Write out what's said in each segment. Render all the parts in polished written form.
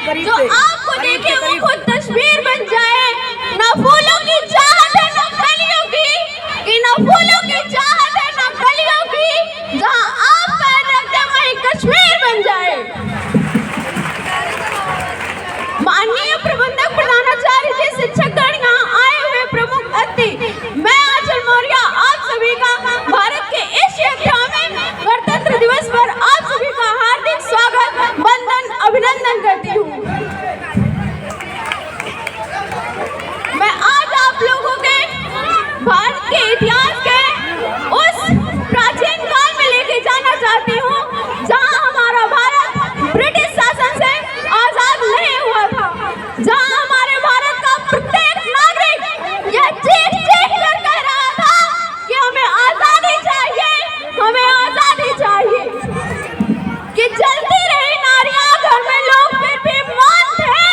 जो आपको देखे वो खुद तस्वीर बन जाए। ना फूलों की चाहत है ना कलियों की, कि ना फूलों की चाहत है ना कलियों की, जहाँ आप पैर रखते वहीं कश्मीर बन जाए। माननीय प्रबंधक प्रधानाचार्य जी, शिक्षकगण, यहाँ आए हुए प्रमुख अतिथि, मैं आंचल मौर्य आप सभी का भारत के इस यात्रा में गणतंत्र दिवस पर आप सभी का हार्दिक स्वागत, वंदन, अभिनंदन करती हूँ। मैं आज आप लोगों के भारत के इतिहास के उस प्राचीन काल में लेके जाना चाहती हूँ जहाँ हमारा भारत ब्रिटिश शासन से आजाद नहीं हुआ था, जहाँ हमारे भारत का प्रत्येक नागरिक यह चीख चीख कर कह रहा था कि हमें आजादी चाहिए, हमें आजादी चाहिए। कि जलती रही नारियां घर में लोग फिर भी मौन थे,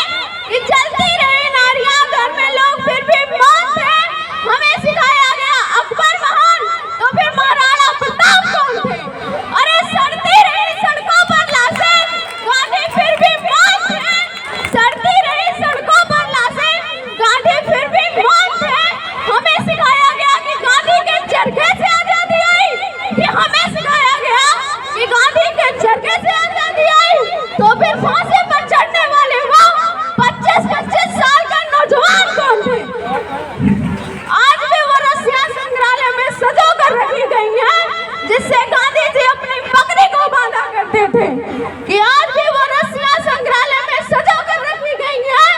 कि जलती रही नारियां घर में लोग फिर भी मौन थे। हमें सिखाया गया अकबर महान, तो फिर महाराणा प्रताप कौन थे? अरे सड़ती रही सड़कों पर लाशें, गांधी फिर भी मौन थे। सड़ती रही सड़कों पर लाशें, गांधी फिर भी मौन थे। हमें सिखाया गया कि गांधी के चरखे से आजादी आई, कि हमें सिखाया गया कि गांधी के चरखे से आजादी आई, तो फिर फांसी पर चढ़ने वाले वो 25-25 साल का नौजवान कौन थे? आज भी वो रस्सियां संग्रहालय में सजो कर रखी गई हैं, जिससे गांधी जी अपनी पगड़ी को बांधा करते थे। कि आज भी वो रस्सियां संग्रहालय में सजो कर रखी गई हैं,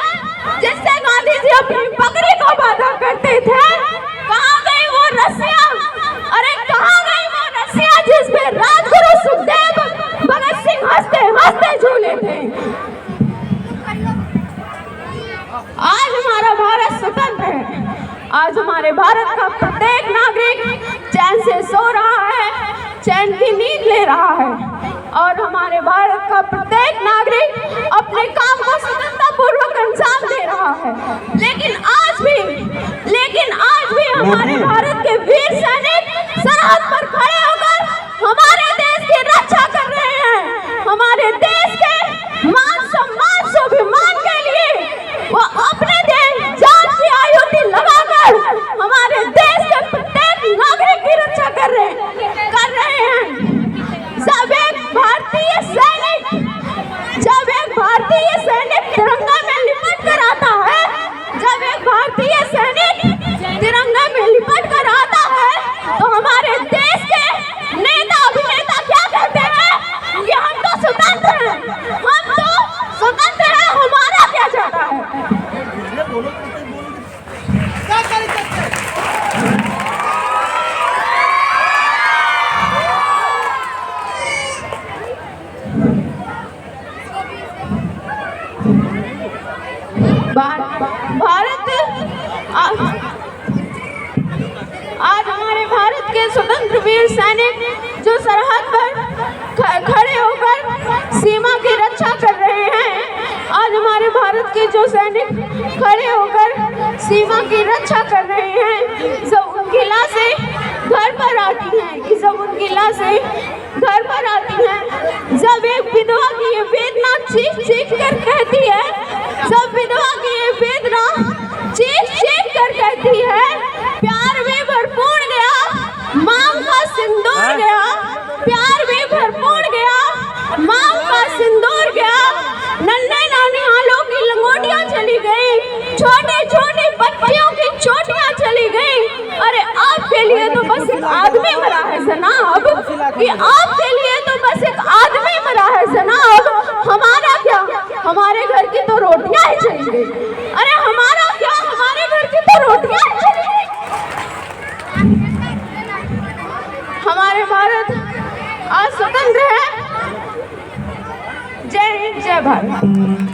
जिससे गांधी जी अपनी पगड़ी को बांधा करते थे। कहाँ गई वो रस्सियां? अरे कहाँ गई वो रस्सियां जिस पे राजगुरु सुखदेव भगत सिंह हंसते हंसते झूले थे? आज हमारा भारत स्वतंत्र है। आज हमारे भारत का प्रत्येक नागरिक चैन से सो रहा है, चैन की नींद ले रहा है, और हमारे भारत का प्रत्येक नागरिक अपने काम को स्वतंत्रतापूर्वक अंजाम दे रहा है। लेकिन आज भी हमारे भारत के वीर सैनिक सरहद पर खड़े होकर हमारे देश की रक्षा कर रहे हैं। हमारे देश के मान सम्मान स्वाभिमान के लिए वो अपने देश जान की आहुति लगाकर हमारे देश के प्रत्येक नागरिक की रक्षा कर रहे हैं। जब एक भारतीय सैनिक तिरंगा में लिपट कर आता है, जब एक भारतीय सैनिक तिरंगा में लिपट कर आता है, तो हमारे देश के नेता अभिनेता क्या कहते हैं कि हम तो स्वतंत्र हैं, हम तो स्वतंत्र हैं, हमारा क्या जाता है? आज हमारे भारत के स्वतंत्र वीर सैनिक जो सरहद पर खड़े होकर सीमा की रक्षा कर रहे हैं, आज हमारे भारत के जो सैनिक खड़े होकर सीमा की रक्षा कर रहे हैं, जब उनकी लाशें घर पर आती हैं, कि जब उनकी लाशें घर पर आती हैं, जब एक विधवा की ये वेदना चीख चीख कर कहती है, जब विधवा की ये वेदना चीख चीख कर कहती है, प्यार भी भरपूर गया, मांग का सिंदूर गया, प्यार भी भरपूर गया, मांग का सिंदूर गया, नन्हे नानिहालों की लंगोटियां चली गई, छोटे छोटे बच्चियों की चोटियां चली गई। अरे आपके लिए तो बस एक आदमी मरा है जनाब, कि आपके लिए तो बस एक आदमी मरा है जनाब, हमारा क्या? हमारे घर की तो रोटियां ही चली गई। अरे हमारा क्या? हमारे घर की तो रोटियां ही चली गई। हमारे भारत आज स्वतंत्र है। जय हिंद, जय भारत।